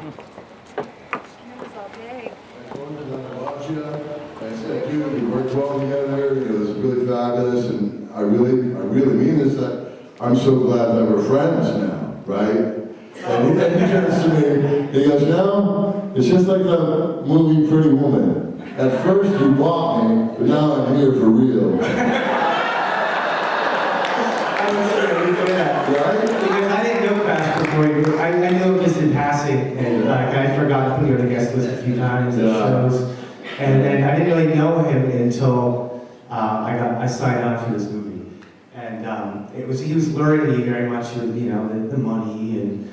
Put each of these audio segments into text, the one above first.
all day. Thank you. We worked well together. It was really fabulous, and I really mean this. That I'm so glad that we're friends now, right? And he turns to me. He goes, "No, it's just like the movie Pretty Woman. At first you bought me, but now I'm here for real." Right? Because I didn't know Crash before you. I know just in passing, and like I forgot to put you on the guest list a few times at shows, and then I didn't really know him until I signed on for this movie, and he was luring me very much with the money and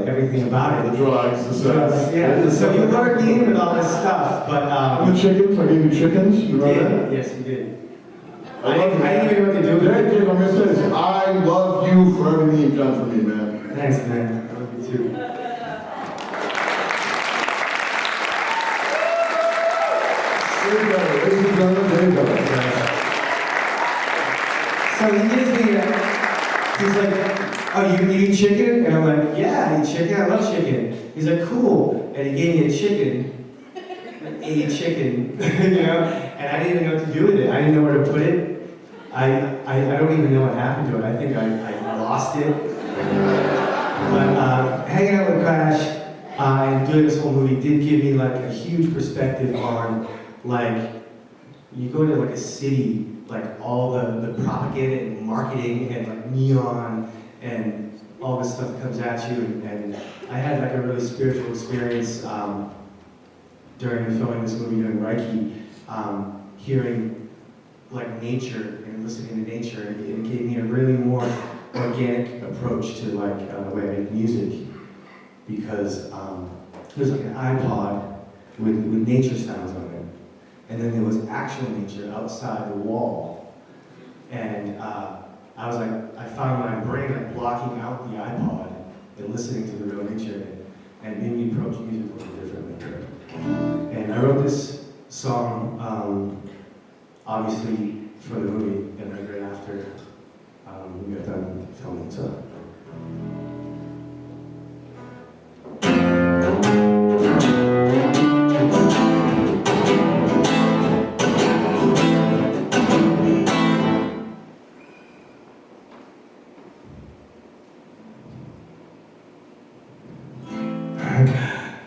everything about it. The drugs, the sex. Yeah. So you lured me in with all this stuff, but the chickens. I gave you chickens. You remember that? Yes, you did. I didn't even know what to do with it. I'm gonna say this. I love you for everything you've done for me, man. Thanks, man. I love you too. Ladies and gentlemen, there you go. So he gives me he's like, "Oh, you eat chicken?" And I'm like, "Yeah, I eat chicken. I love chicken." He's like, "Cool." And he gave me a chicken. A chicken, and I didn't even know what to do with it. I didn't know where to put it. I don't even know what happened to it. I think I lost it. But hanging out with Crash and doing this whole movie did give me like a huge perspective on like you go to like a city, like all the propaganda and marketing and like neon and all this stuff that comes at you. And I had like a really spiritual experience during the filming of this movie, during Reiki, hearing like nature and listening to nature, and it gave me a really more organic approach to like the way I make music, because there's like an iPod with nature sounds on it, and then there was actual nature outside the wall, and I was like, I found my brain like blocking out the iPod and listening to the real nature, and made me approach music a little differently. And I wrote this song, obviously, for the movie, and right after we got done filming, so.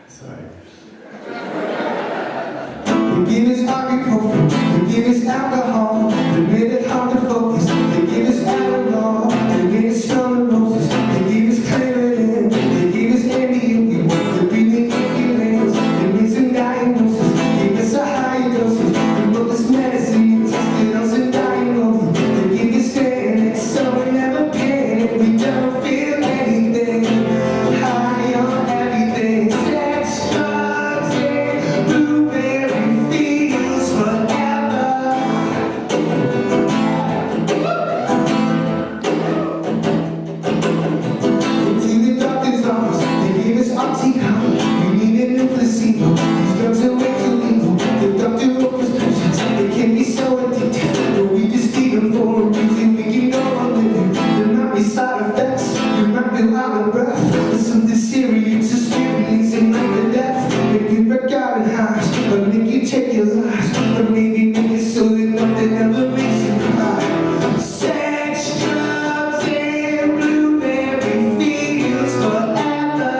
Sorry. They give us ibuprofen, they give us alcohol, they made it hard to focus, they give us Adderall, they made us stone roses, they give us Claritin, they give us Ambien, we want to be the ambulance, they made some diagnosis, give us a higher dosage, they wrote us medicine, tested us and diagnosed, they give us Xanax, so we never panic, we don't feel anything, high on everything, sex, drugs, and blueberry fields forever. Into the doctor's office, they gave us Oxycontin, we needed a placebo, these drugs are way too lethal, the doctor wrote prescriptions, they can be so addictive, but we just need them for a reason, we can go on living, there might be side effects, you might be out of breath, but something serious experiencing like the death, make you break out in hives, or make you take your lives, or maybe make it so that nothing ever makes you cry. Sex, drugs, and blueberry fields forever.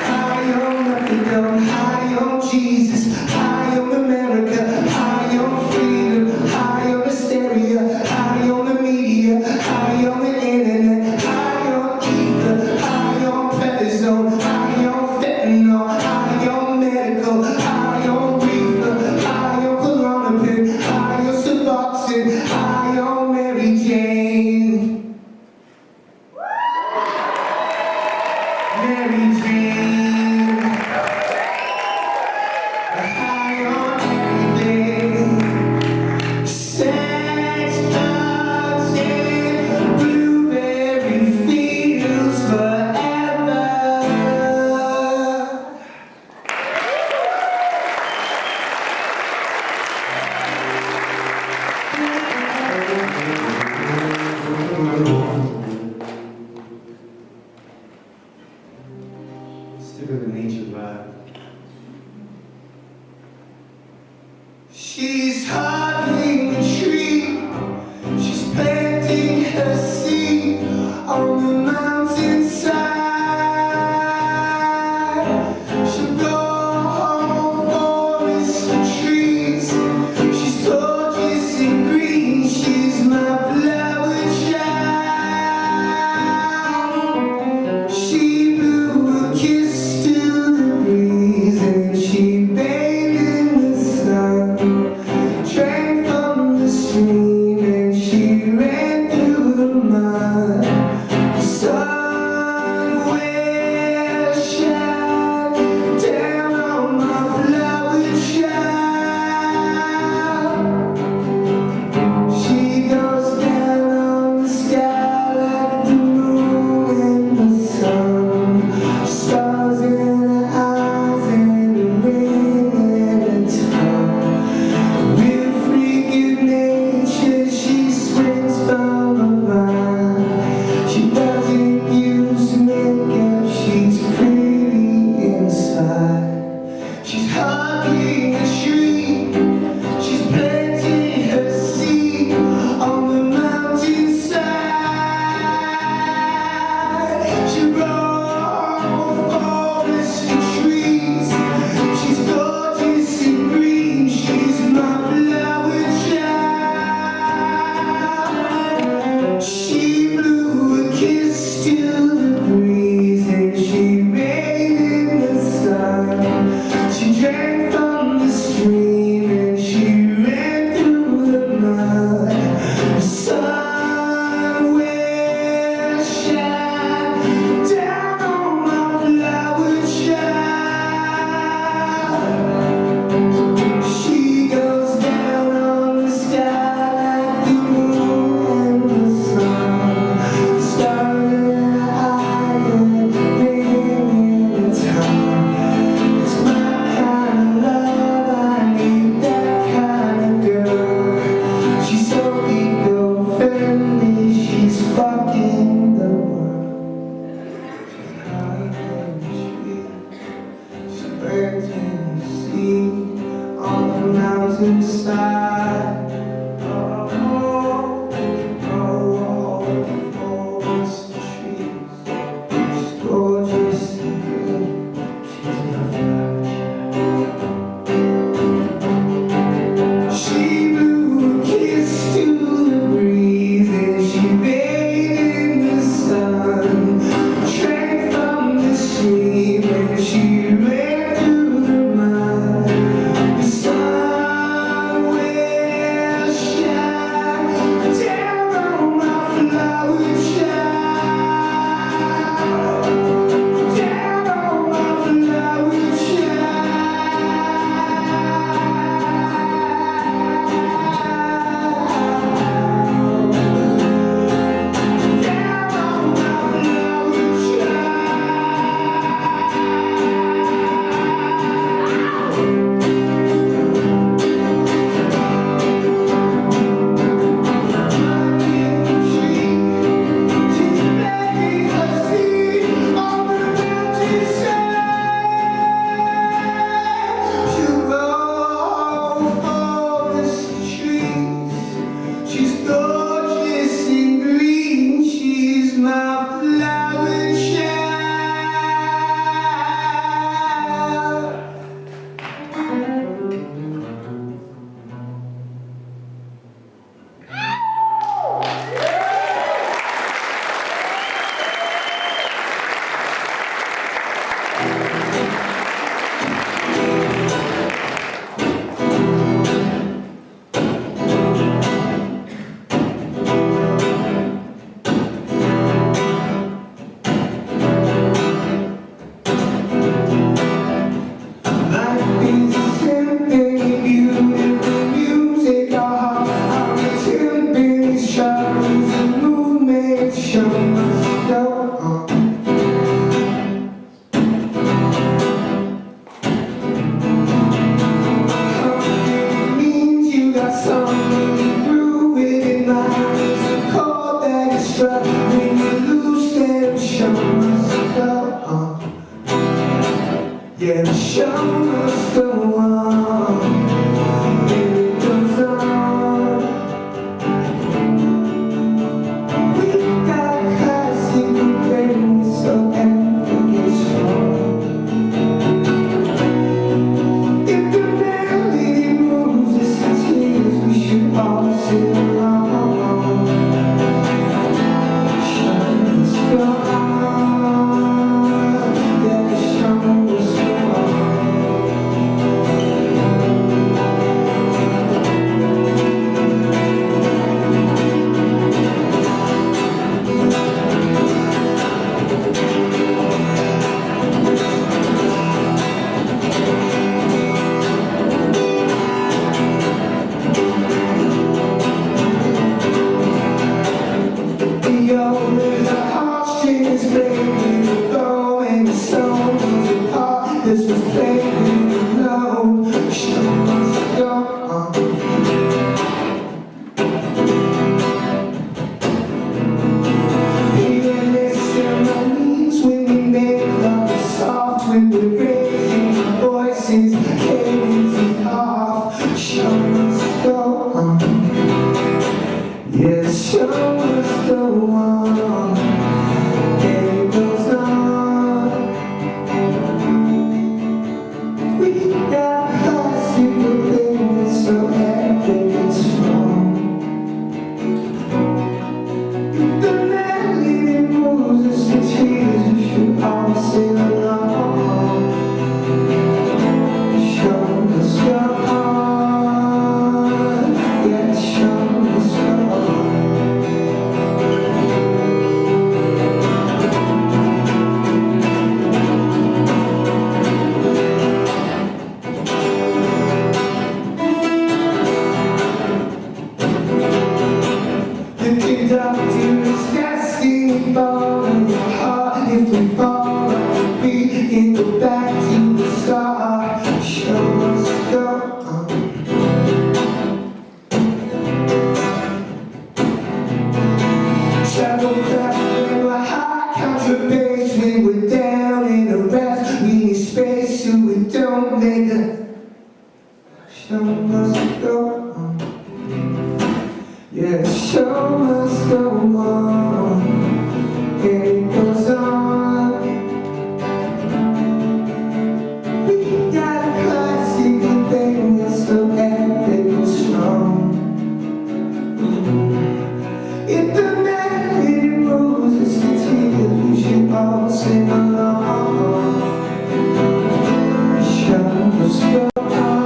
High on methadone, high on Jesus, high on America, high on freedom, high on the She's hugging a tree. She's planting her seed on the mountainside. She'll go home, forest and trees. She's gorgeous and green. She's my flower child. She blew a kiss to the breeze and she bathed in the sun. Drank from the stream and she ran through the mud. The sun will shine down on my flower child. She goes down on the sky like the moon and the sun. Stars in her eyes and the wind in her tongue. Real freak of nature, she swings from a vine. She doesn't use makeup, she's pretty inside. She's hugging a tree, she's planting her seed on the mountainside. She grows forest and trees. She's gorgeous and green. She's my flower child. She blew a kiss to the breeze and she bathed in the sun. She drank from the stream and she ran through the mud. The sun will shine down on my flower child. She goes down on the sky like the moon and the sun. Stars in her eye and wind in her tongue. It's my kind of love, I need that kind of girl. She's so eco-friendly, she's fucking the world. She's hugging a tree, she's planting a seed on the mountainside. Oh, forest and trees. She's gorgeous and green. She's my flower child. She blew a kiss to the breeze and she bathed in the sun. Drank from the stream and she ran through the mud. The sun will shine down on my flower child. Down on my flower She's gorgeous and green. She's my flower child. Life is a symphony, beautiful music. Our heart, our timpani's sharp, the moon makes show must go on. It means you got something to groove with in mind. It's a chord that is struck when you lose them. Show must go on. Yeah, the show must go on. Yeah, the show must go on, and it goes on. We got a classic thing that's so epic and strong. If the melody moves us to tears, we should all sing along. The show must go on,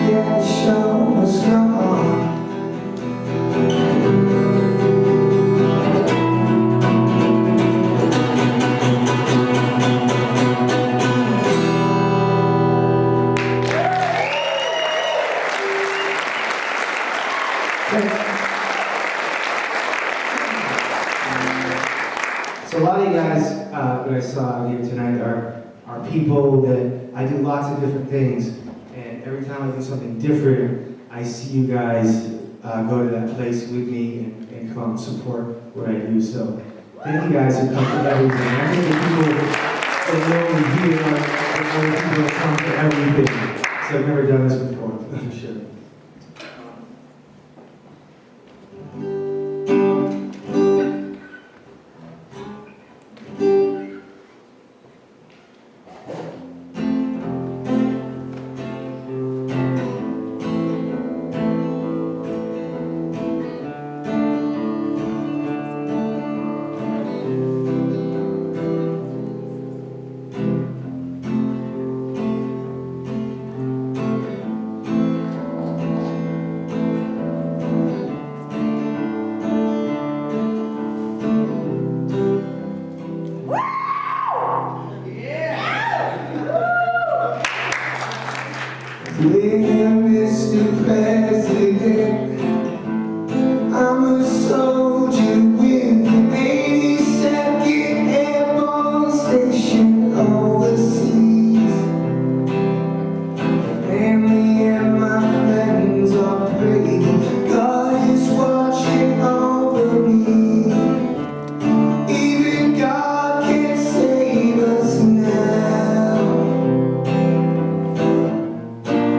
yeah, the show must go on. So a lot of you guys that I saw here tonight are people that I do lots of different things, and every time I do something different, I see you guys go to that place with me and come and support what I do. So thank you guys who come for everything. I think the people that know me here are the people that come for everything. So I've never done this before, for sure. Dear Mr. President, I'm a soldier with the 82nd Airborne Station overseas. My family and my friends are praying God is watching over me. Even God can't save us now.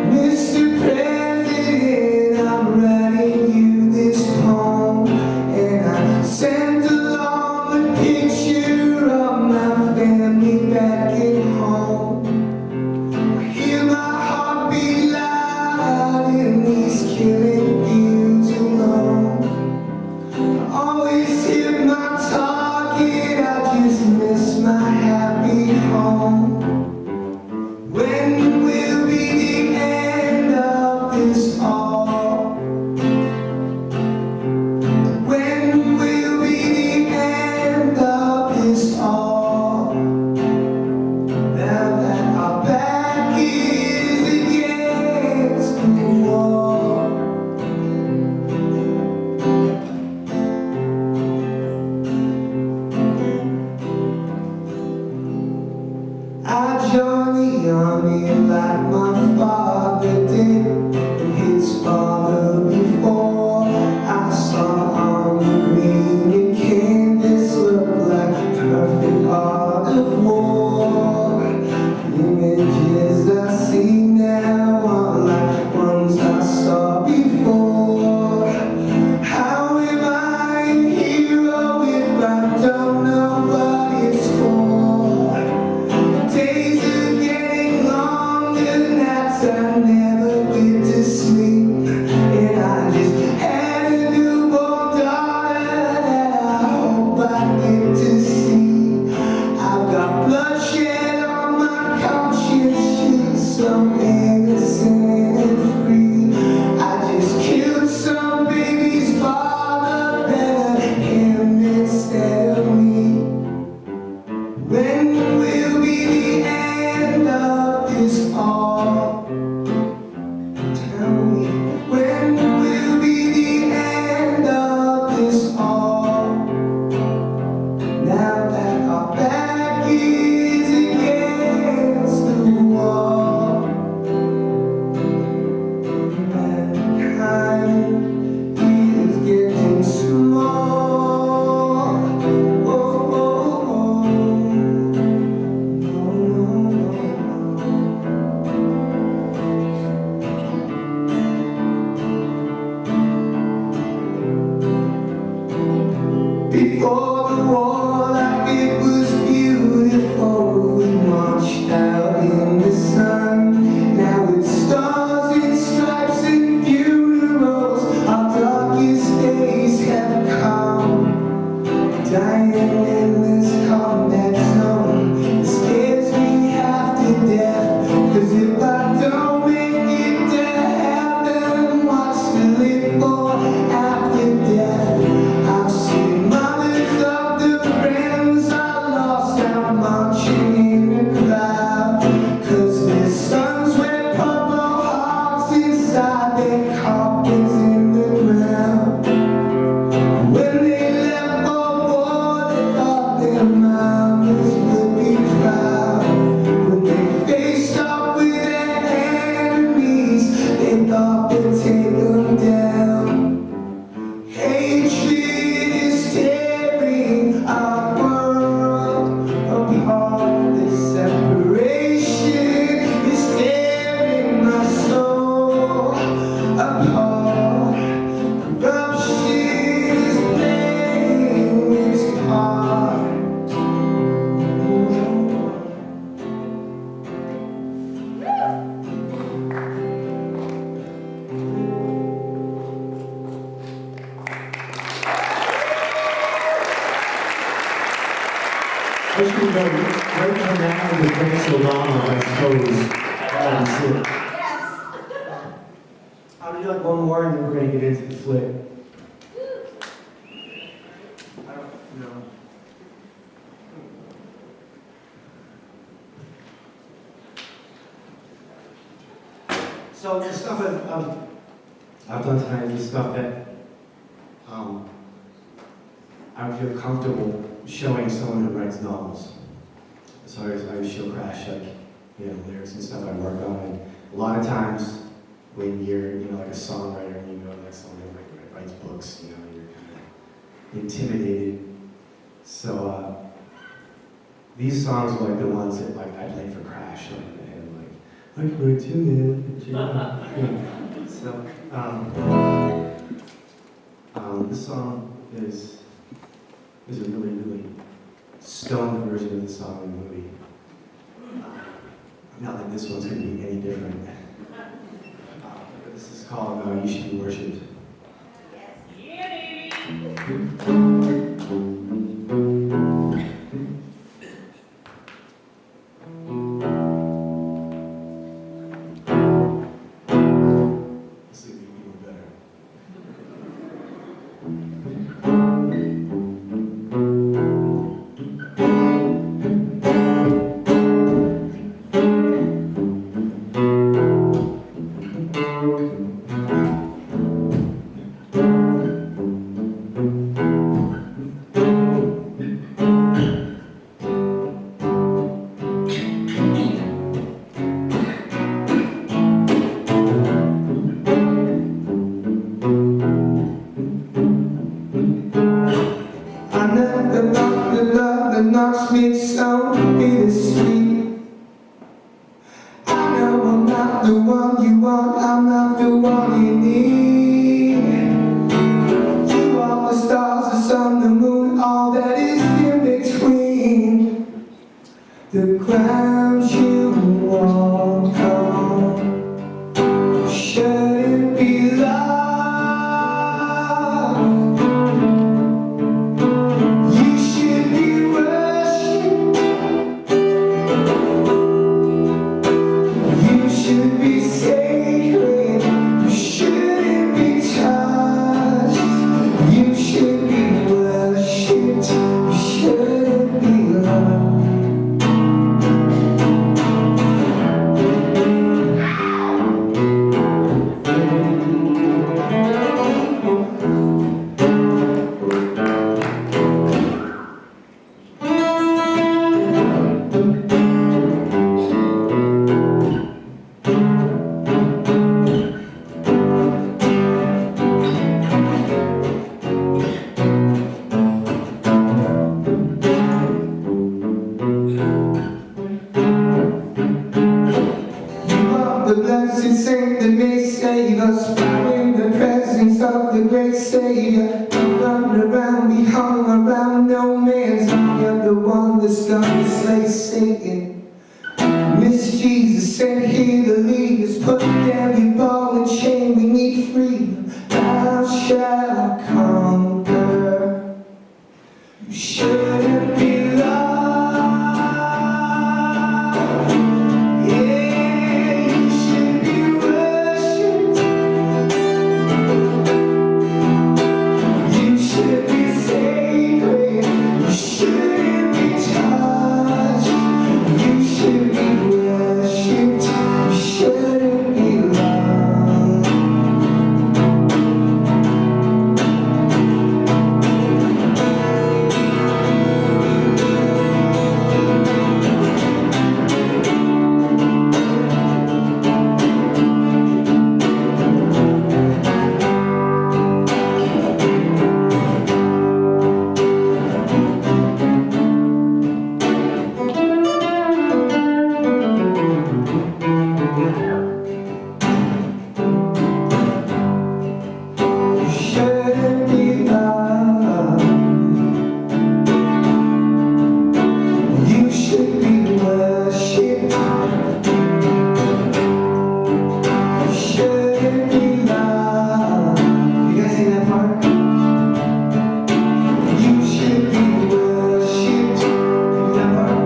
Mr. President, I'm writing you this poem, and I sent along a picture of my family back at home. I hear my heart beat loud in these killing fields alone. I always hit my target, I just miss my happy home. When will be the end of this all? When will be the end of this all? Now that our back is against the wall. I joined the army like my father did, and his Before the war, life it was beautiful. We marched out in the sun. Now it's stars and stripes and funerals. Our darkest days have come. Dying in this combat zone. It scares me half to death. 'Cause if I don't make it to heaven, what's to live for after death? I've seen mothers of the friends I lost out marching in a crowd. 'Cause their sons wear purple hearts inside their coffins in the ground. When they left for war, they thought their mamas would be proud. When they faced off with their enemies, they thought they'd take them down. Hatred is tearing our world apart. This separation is tearing my soul apart. Corruption is playing its part. I was going to go right from now to Prince Obama, I suppose. That's it. I'm gonna do like one more and then we're gonna get into the flip. I don't know. So the stuff I've done tonight is stuff that I would feel comfortable showing someone who writes novels. So I would show Crash like, lyrics and stuff I work on. And a lot of times when you're, like a songwriter and you go like someone who writes books, you're kind of intimidated. So these songs are like the ones that like I play for Crash, and I can write tune in. So this song is a really, really stoned version of the song in the movie. Not that this one's going to be any different. But this is called You Should Be Worshipped. This will be even better. Knocks me so bittersweet. I know I'm not the one you want, I'm not the one you need. You are the stars, the sun, the moon, all that is in between. The ground you walk on shouldn't be loved. The blessed saint that may save us, in the presence of the great Savior. We run around, we hung around. gonna slay Satan. Miss Jesus sent here to lead us. Put down your ball and chain, we need freedom. Thou shalt conquer. You shouldn't be loved. Yeah, you should be worshipped. You should be sacred. You shouldn't be touched. You should be worshipped. You shouldn't be loved. You shouldn't be loved. You should be worshipped. You shouldn't be loved. You guys sing that part? You should be worshipped. You that part?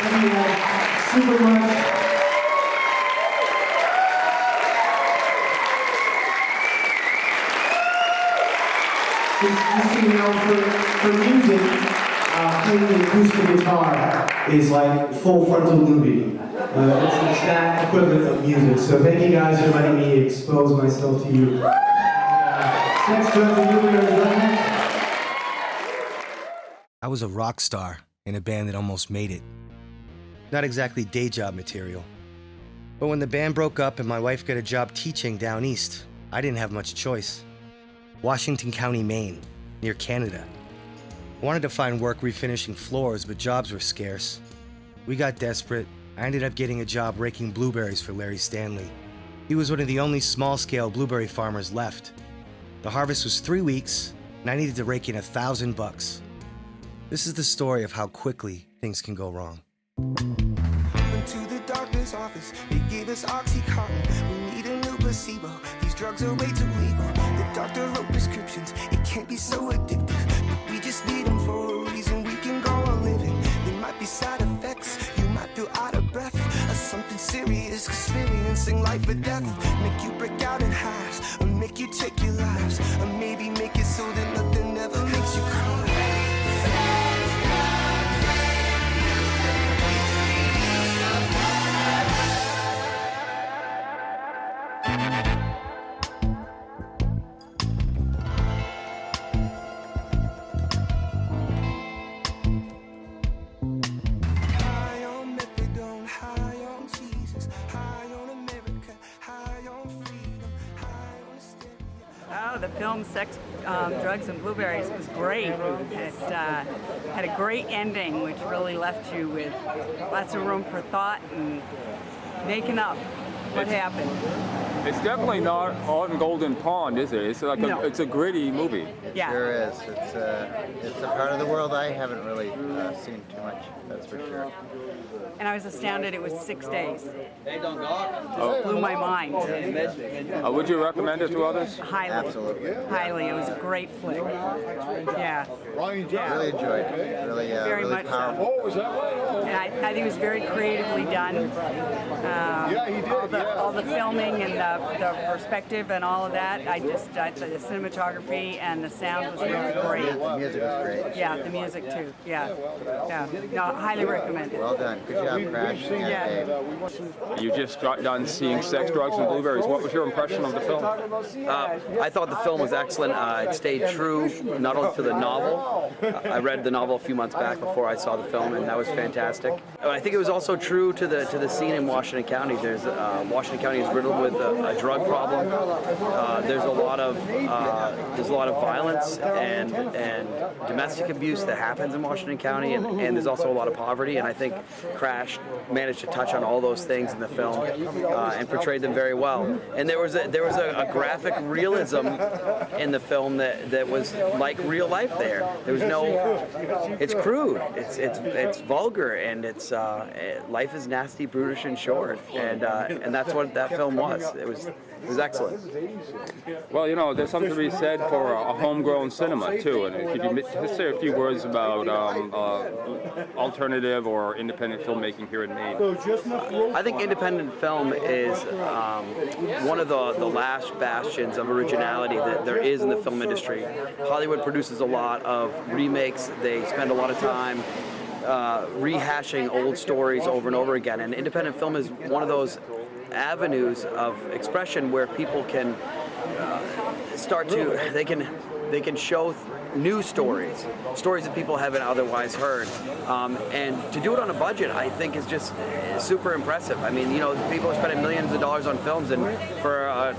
Thank you guys super much. Just so you know, for music, playing the acoustic guitar is like full frontal nudity. It's that equivalent of music. So thank you guys for letting me expose myself to you. Sex, drugs, and blueberries, right next. I was a rock star in a band that almost made it. Not exactly day job material. But when the band broke up and my wife got a job teaching down east, I didn't have much choice. Washington County, Maine, near Canada. I wanted to find work refinishing floors, but jobs were scarce. We got desperate. I ended up getting a job raking blueberries for Larry Stanley. He was one of the only small-scale blueberry farmers left. The harvest was 3 weeks, and I needed to rake in $1,000. This is the story of how quickly things can go wrong. Went to the doctor's office, they gave us Oxycontin. We need a new placebo, these drugs are way too legal. The doctor wrote prescriptions, it can't be so addictive. But we just need them for a reason, we can go on living. There might be side effects, you might feel out of breath. Or something serious, experiencing life or death. Make you break out in hives, or make you take your lives. Or maybe make it so that nothing ever makes you cry. Oh, the film Sex, Drugs, and Blueberries was great. It had a great ending, which really left you with lots of room for thought and making up what happened. It's definitely not on Golden Pond, is it? It's like No. it's a gritty movie. Yeah. Sure is. It's a part of the world I haven't really seen too much, that's for sure. And I was astounded it was 6 days. Oh. Blew my mind. Would you recommend it to others? Highly. Absolutely. Highly. It was a great flick. Yeah. Really enjoyed it. Really, Very really much so. powerful. And I think it was very creatively done. All the filming and the perspective and all of that. The cinematography and the sound was really great. The music was great. Yeah, the music too. Yeah. No, highly recommend it. Well done. Good job, Crash. Yeah. Dave. You just got done seeing Sex, Drugs, and Blueberries. What was your impression of the film? I thought the film was excellent. It stayed true not only to the novel. I read the novel a few months back before I saw the film, and that was fantastic. I think it was also true to the scene in Washington County. Washington County is riddled with a drug problem. There's a lot of violence and domestic abuse that happens in Washington County, and there's also a lot of poverty. And I think Crash managed to touch on all those things in the film and portrayed them very well. And there was a graphic realism in the film that was like real life. There was no. It's crude. It's vulgar, and it's life is nasty, brutish, and short. And that's what that film was. It was excellent. Well, you know, there's something to be said for a homegrown cinema too. And could you just say a few words about alternative or independent filmmaking here in Maine? I think independent film is one of the last bastions of originality that there is in the film industry. Hollywood produces a lot of remakes. They spend a lot of time rehashing old stories over and over again. And independent film is one of those avenues of expression where people can they can show new stories that people haven't otherwise heard, and to do it on a budget, I think, is just super impressive. I mean, you know, people are spending millions of dollars on films, and for a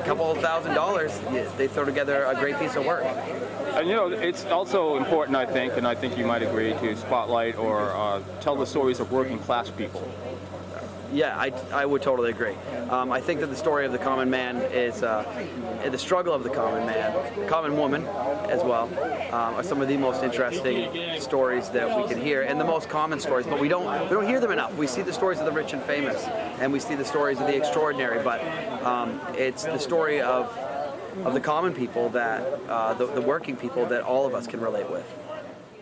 couple of $1,000s, they throw together a great piece of work. And you know, it's also important, I think, and I think you might agree, to spotlight or tell the stories of working class people. Yeah, I would totally agree. I think that the story of the common man is the struggle of the common man, common woman as well, are some of the most interesting stories that we can hear, and the most common stories. But we don't hear them enough. We see the stories of the rich and famous, and we see the stories of the extraordinary. But it's the story of the common people, that the working people, that all of us can relate with.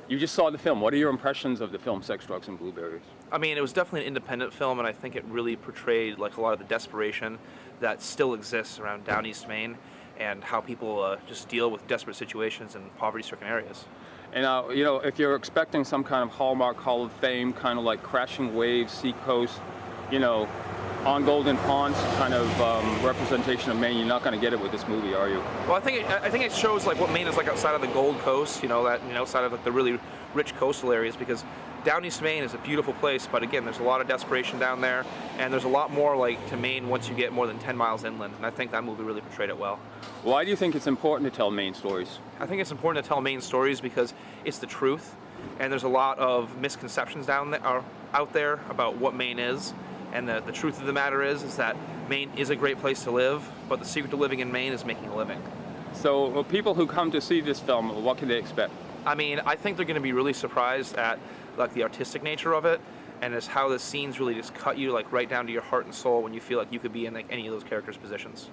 You just saw the film. What are your impressions of the film Sex, Drugs, and Blueberries? I mean, it was definitely an independent film, and I think it really portrayed like a lot of the desperation that still exists around down East Maine, and how people just deal with desperate situations in poverty-stricken areas. And you know, if you're expecting some kind of Hallmark Hall of Fame, kind of like Crashing Waves, Seacoast, you know, on Golden Pond's kind of representation of Maine, you're not going to get it with this movie, are you? Well, I think it shows like what Maine is like outside of the Gold Coast, outside of like the really rich coastal areas, because down East Maine is a beautiful place, but again, there's a lot of desperation down there, and there's a lot more like to Maine once you get more than 10 miles inland, and I think that movie really portrayed it well. Why do you think it's important to tell Maine stories? I think it's important to tell Maine stories because it's the truth, and there's a lot of misconceptions out there about what Maine is. And the truth of the matter is that Maine is a great place to live, but the secret to living in Maine is making a living. So people who come to see this film, what can they expect? I mean, I think they're going to be really surprised at like the artistic nature of it, and as how the scenes really just cut you like right down to your heart and soul when you feel like you could be in like any of those characters' positions.